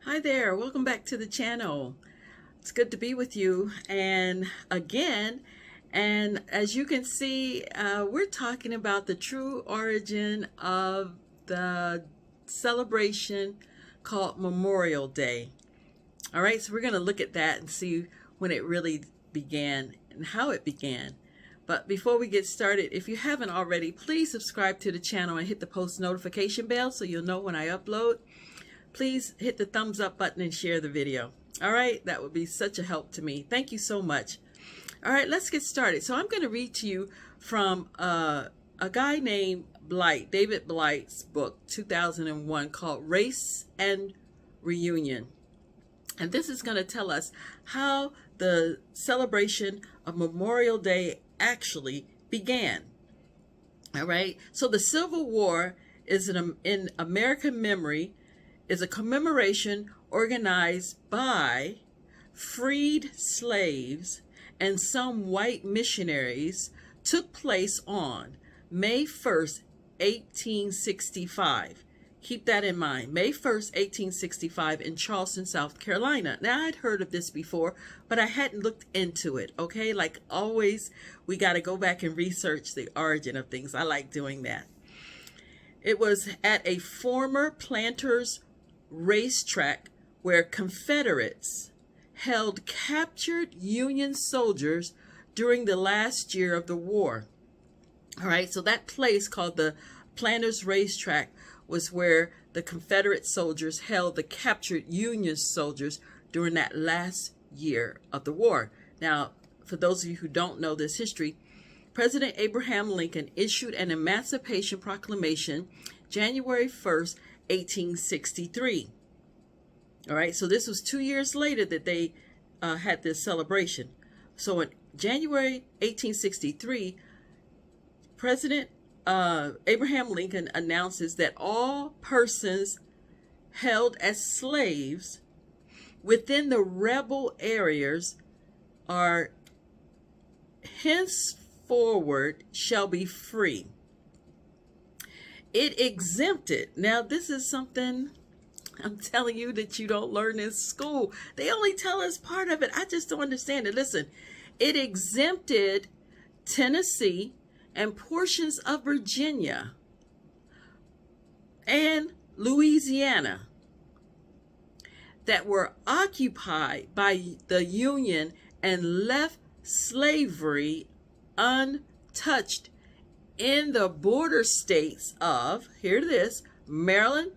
Hi there, welcome back to the channel. It's good to be with you and again. And as you can see, we're talking about the true origin of the celebration called Memorial Day. All right, so we're going to look at that and see when it really began and how it began. But before we get started, if you haven't already, please subscribe to the channel and hit the post notification bell so you'll know when I upload. Please hit the thumbs up button and share the video. All right, that would be such a help to me. Thank you so much. All right, let's get started. So I'm going to read to you from a guy named Blight, David Blight's book, 2001, called Race and Reunion. And this is going to tell us how the celebration of Memorial Day actually began. All right, so the Civil War is in American memory, is a commemoration organized by freed slaves and some white missionaries, took place on May 1st, 1865. Keep that in mind. May 1st, 1865 in Charleston, South Carolina. Now, I'd heard of this before, but I hadn't looked into it, okay? Like always, we got to go back and research the origin of things. I like doing that. It was at a former planters' racetrack where Confederates held captured Union soldiers during the last year of the war. All right, so that place called the Planters Racetrack was where the Confederate soldiers held the captured Union soldiers during that last year of the war. Now, for those of you who don't know this history, President Abraham Lincoln issued an Emancipation Proclamation January 1st, 1863. All right, so this was 2 years later that they had this celebration. So in January 1863, President Abraham Lincoln announces that all persons held as slaves within the rebel areas are henceforward shall be free. It exempted, now this is something I'm telling you that you don't learn in school. They only tell us part of it. I just don't understand it. Listen, it exempted Tennessee and portions of Virginia and Louisiana that were occupied by the Union and left slavery untouched in the border states of, here it is, Maryland,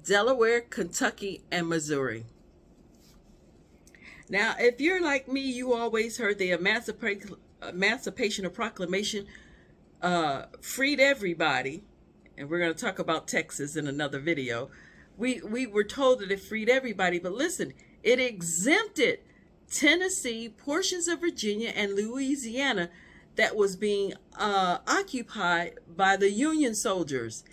Delaware, Kentucky, and Missouri. Now, if you're like me, you always heard the Emancipation Proclamation freed everybody, and we're going to talk about Texas in another video. We were told that it freed everybody, but listen, it exempted Tennessee, portions of Virginia, and Louisiana that was being occupied by the Union soldiers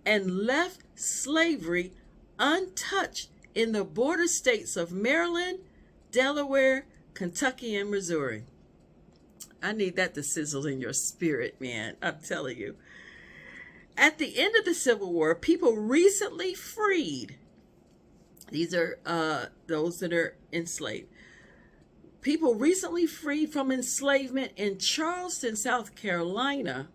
and left slavery untouched in the border states of Maryland, Delaware, Kentucky, and Missouri. I need that to sizzle in your spirit, man. I'm telling you. At the end of the Civil War, people recently freed, these are those that are enslaved, people recently freed from enslavement in Charleston, South Carolina,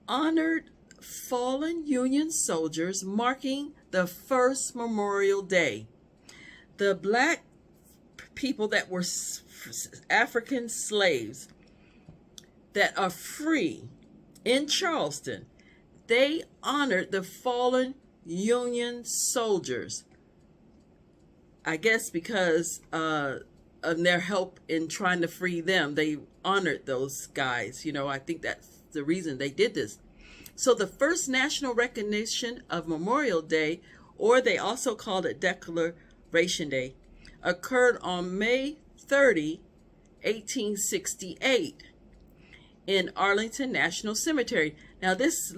honored fallen Union soldiers, marking the first Memorial Day. The black people that were African slaves that are free in Charleston, they honored the fallen Union soldiers. I guess because of their help in trying to free them, they honored those guys. You know, I think that's the reason they did this. So the first national recognition of Memorial Day, or they also called it Declaration Day, occurred on May 30, 1868 in Arlington National Cemetery. Now this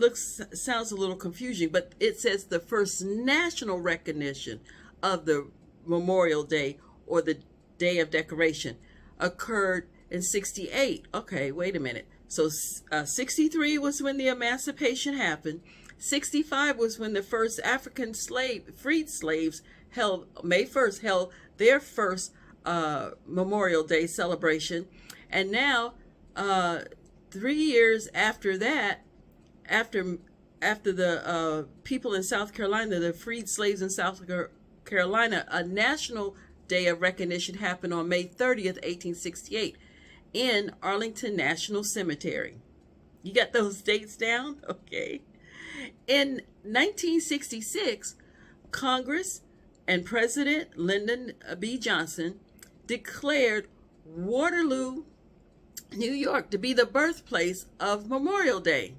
sounds a little confusing, but it says the first national recognition of the Memorial Day or the Day of Decoration occurred in 68. Okay, wait a minute. So 63 was when the emancipation happened. 65 was when the first African freed slaves May 1st held their first Memorial Day celebration. And now, 3 years after that, after the people in South Carolina, the freed slaves in South Carolina, a national day of recognition happened on May 30th, 1868 in Arlington National Cemetery. You got those dates down? Okay. In 1966, Congress and President Lyndon B. Johnson declared Waterloo, New York, to be the birthplace of Memorial Day,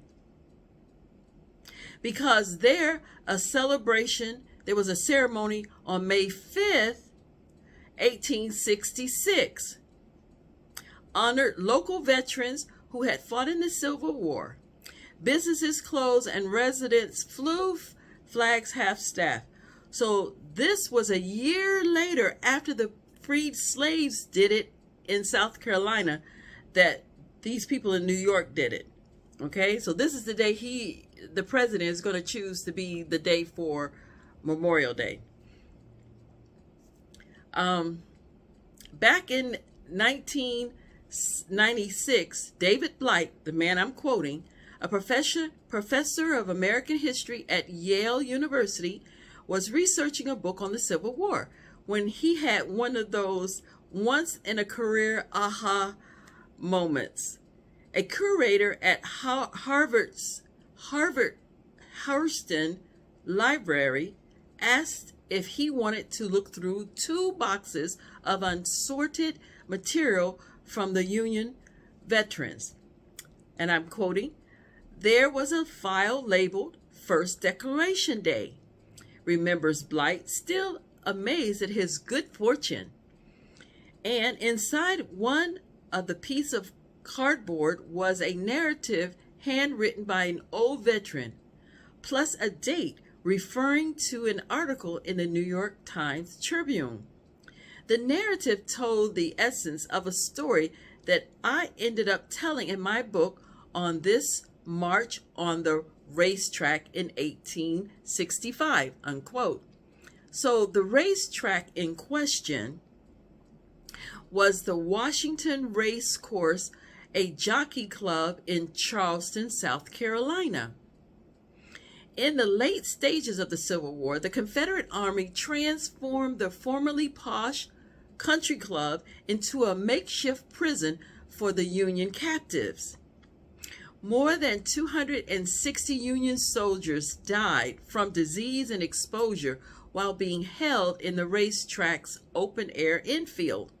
because there was a ceremony on May 5th, 1866, honored local veterans who had fought in the Civil War. Businesses closed and residents flew flags half-staff. So this was a year later, after the freed slaves did it in South Carolina, that these people in New York did it. Okay, so this is the day the president is going to choose to be the day for Memorial Day. Back in 1996, David Blight, the man I'm quoting, a professor of American history at Yale University, was researching a book on the Civil War when he had one of those once-in-a-career aha moments. A curator at Harvard's Hurston Library asked if he wanted to look through 2 boxes of unsorted material from the Union veterans. And I'm quoting, "There was a file labeled First Declaration Day," remembers Blight, still amazed at his good fortune. And inside one of the piece of cardboard was a narrative handwritten by an old veteran, plus a date referring to an article in the New York Times Tribune. The narrative told the essence of a story that I ended up telling in my book on this march on the racetrack in 1865, unquote. So the racetrack in question was the Washington Race Course, a jockey club in Charleston, South Carolina. In the late stages of the Civil War, the Confederate Army transformed the formerly posh country club into a makeshift prison for the Union captives. More than 260 Union soldiers died from disease and exposure while being held in the racetrack's open-air infield.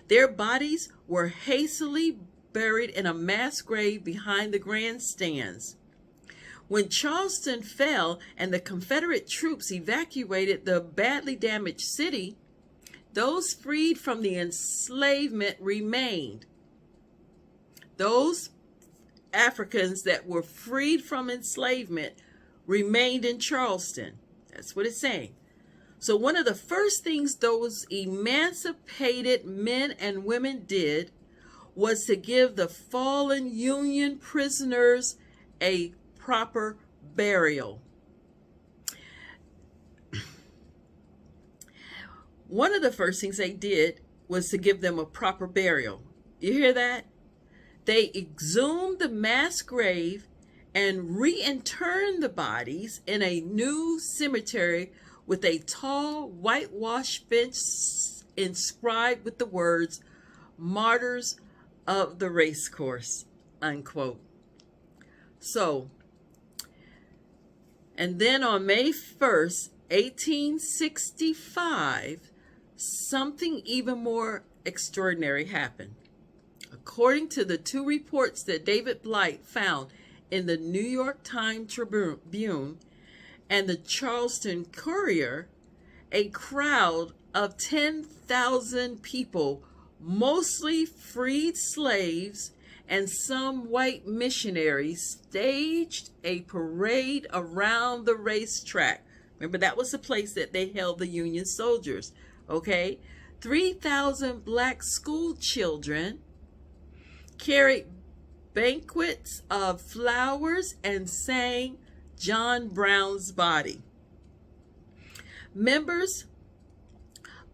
Their bodies were hastily buried in a mass grave behind the grandstands. When Charleston fell and the Confederate troops evacuated the badly damaged city, those freed from the enslavement remained. Those Africans that were freed from enslavement remained in Charleston. That's what it's saying. So one of the first things those emancipated men and women did was to give the fallen Union prisoners a proper burial. One of the first things they did was to give them a proper burial. You hear that? They exhumed the mass grave and reinterred the bodies in a new cemetery with a tall whitewashed bench inscribed with the words, "Martyrs of the Racecourse," unquote. So, and then on May 1st, 1865, something even more extraordinary happened. According to the 2 reports that David Blight found in the New York Times Tribune and the Charleston Courier, a crowd of 10,000 people, mostly freed slaves and some white missionaries, staged a parade around the racetrack. Remember, that was the place that they held the Union soldiers, okay? 3,000 black school children carried banquets of flowers and sang John Brown's Body. Members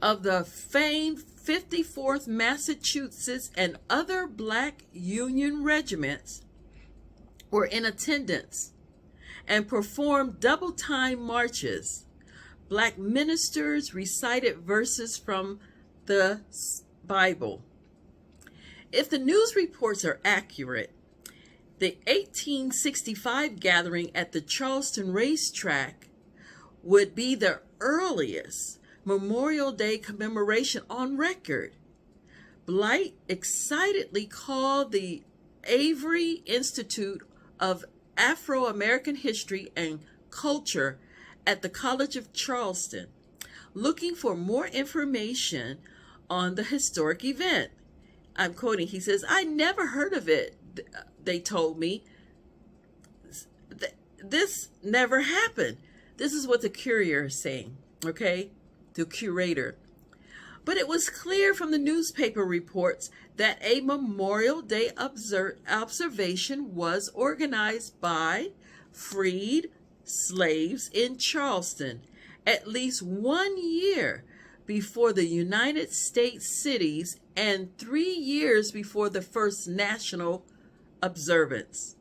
of the famed 54th Massachusetts and other black Union regiments were in attendance and performed double-time marches. Black ministers recited verses from the Bible. If the news reports are accurate, the 1865 gathering at the Charleston racetrack would be the earliest Memorial Day commemoration on record. Blight excitedly called the Avery Institute of Afro-American History and Culture at the College of Charleston, looking for more information on the historic event. I'm quoting, he says, "I never heard of it, they told me. This never happened." This is what the courier is saying, okay? The curator. But it was clear from the newspaper reports that a Memorial Day observation was organized by freed slaves in Charleston at least 1 year before the United States cities and 3 years before the first national observance.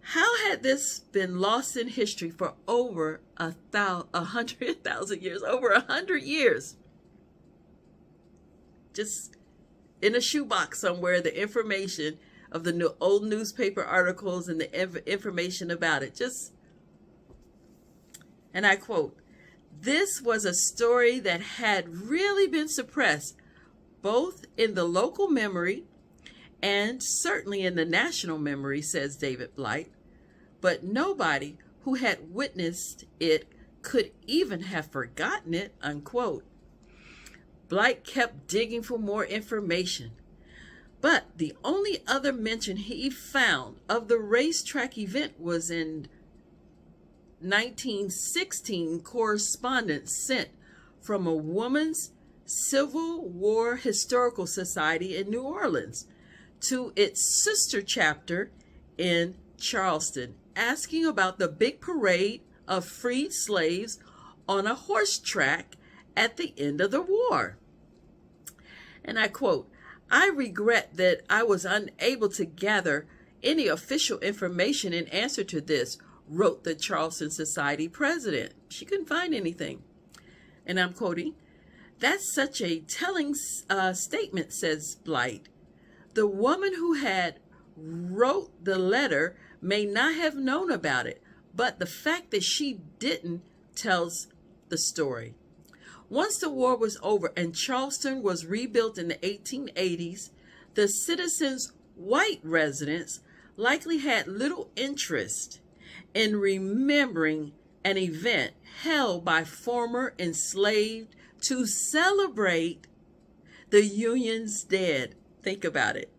How had this been lost in history for over 100,000 years, over 100 years? Just in a shoebox somewhere, the information of the old newspaper articles and the information about it. And I quote, "This was a story that had really been suppressed, both in the local memory and certainly in the national memory," says David Blight. "But nobody who had witnessed it could even have forgotten it," unquote. Blight kept digging for more information, but the only other mention he found of the racetrack event was in 1916 correspondence sent from a woman's Civil War Historical Society in New Orleans to its sister chapter in Charleston, asking about the big parade of freed slaves on a horse track at the end of the war. And I quote, "I regret that I was unable to gather any official information in answer to this," wrote the Charleston Society president. She couldn't find anything. And I'm quoting, "That's such a telling statement," says Blight. "The woman who had wrote the letter may not have known about it, but the fact that she didn't tells the story." Once the war was over and Charleston was rebuilt in the 1880s, the citizens' white residents likely had little interest in remembering an event held by former enslaved to celebrate the Union's dead. Think about it.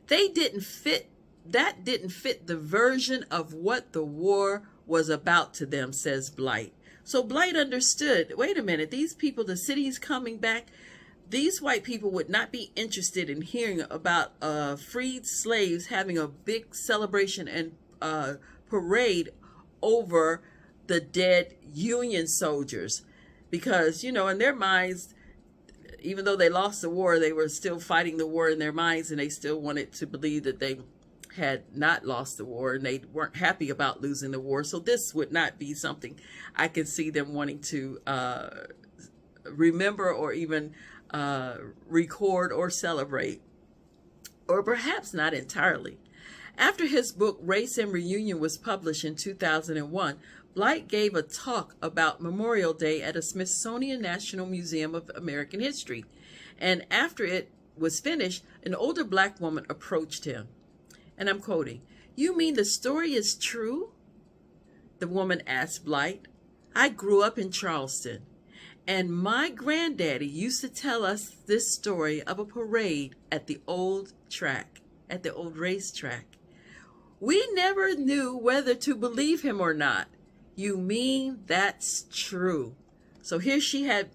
That didn't fit the version of what the war was about to them, says Blight. So Blight understood, wait a minute, these people, the city's coming back, these white people would not be interested in hearing about freed slaves having a big celebration and parade over the dead Union soldiers. Because, in their minds, even though they lost the war, they were still fighting the war in their minds, and they still wanted to believe that they had not lost the war, and they weren't happy about losing the war. So this would not be something I could see them wanting to remember or even record or celebrate, or perhaps not entirely. After his book Race and Reunion was published in 2001, Blight gave a talk about Memorial Day at a Smithsonian National Museum of American History. And after it was finished, an older black woman approached him. And I'm quoting, "You mean the story is true?" The woman asked Blight. "I grew up in Charleston, and my granddaddy used to tell us this story of a parade at the old racetrack. We never knew whether to believe him or not." "You mean that's true?" So here she had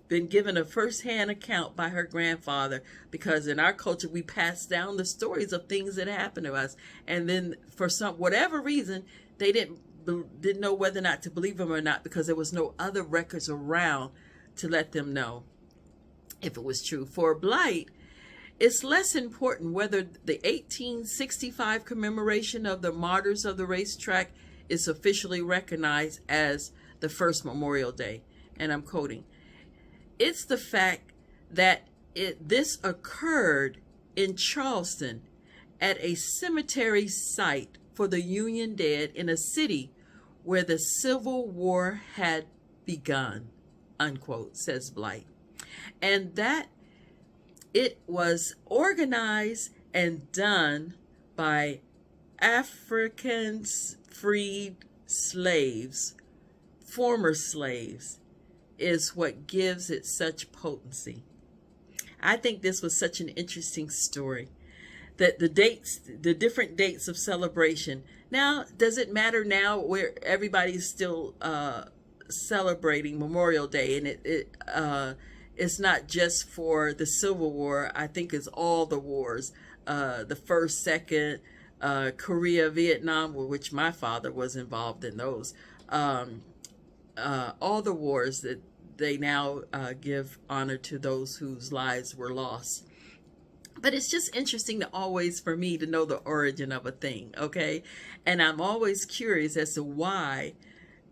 been given a first-hand account by her grandfather, because in our culture we pass down the stories of things that happened to us, and then for whatever reason they didn't didn't know whether or not to believe them or not, because there was no other records around to let them know if it was true. For Blight, it's less important whether the 1865 commemoration of the martyrs of the racetrack is officially recognized as the first Memorial Day. And I'm quoting, "It's the fact that this occurred in Charleston at a cemetery site for the Union dead in a city where the Civil War had begun," unquote, says Blight. And that it was organized and done by Africans freed slaves, former slaves, is what gives it such potency. I think this was such an interesting story, that the dates, the different dates of celebration. Now, does it matter now where everybody's still celebrating Memorial Day, and it's not just for the Civil War. I think it's all the wars, the first, second, Korea, Vietnam, which my father was involved in those. All the wars that they now give honor to those whose lives were lost. But it's just interesting to always, for me, to know the origin of a thing, okay? And I'm always curious as to why,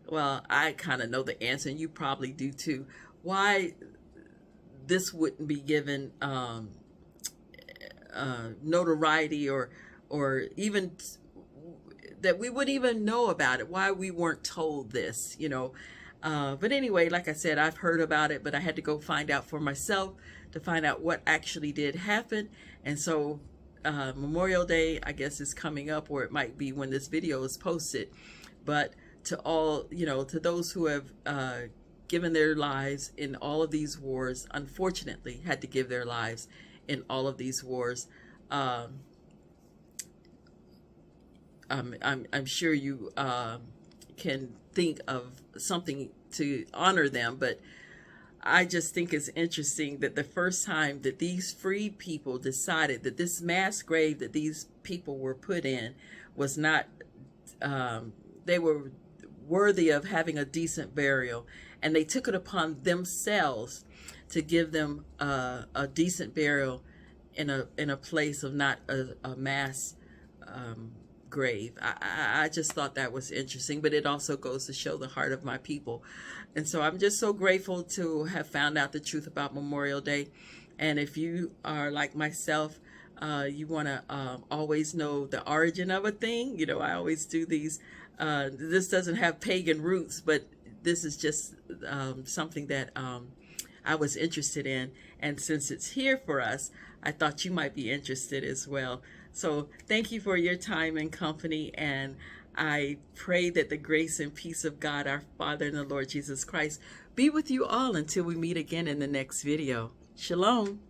well, I kind of know the answer, and you probably do too, why this wouldn't be given notoriety, or even that we wouldn't even know about it, why we weren't told this, you know. But anyway, like I said, I've heard about it, but I had to go find out for myself to find out what actually did happen. And so Memorial Day, I guess, is coming up, or it might be when this video is posted. But to all, you know, to those who have given their lives in all of these wars, unfortunately had to give their lives in all of these wars, I'm sure you can think of something to honor them, but I just think it's interesting that the first time that these freed people decided that this mass grave that these people were put in was not, they were worthy of having a decent burial, and they took it upon themselves to give them a decent burial in a place of not a mass grave. I just thought that was interesting, but it also goes to show the heart of my people. And so I'm just so grateful to have found out the truth about Memorial Day. And if you are like myself, you want to always know the origin of a thing. You know, I always do these. This doesn't have pagan roots, but this is just something that I was interested in. And since it's here for us, I thought you might be interested as well. So thank you for your time and company, and I pray that the grace and peace of God, our Father and the Lord Jesus Christ, be with you all until we meet again in the next video. Shalom.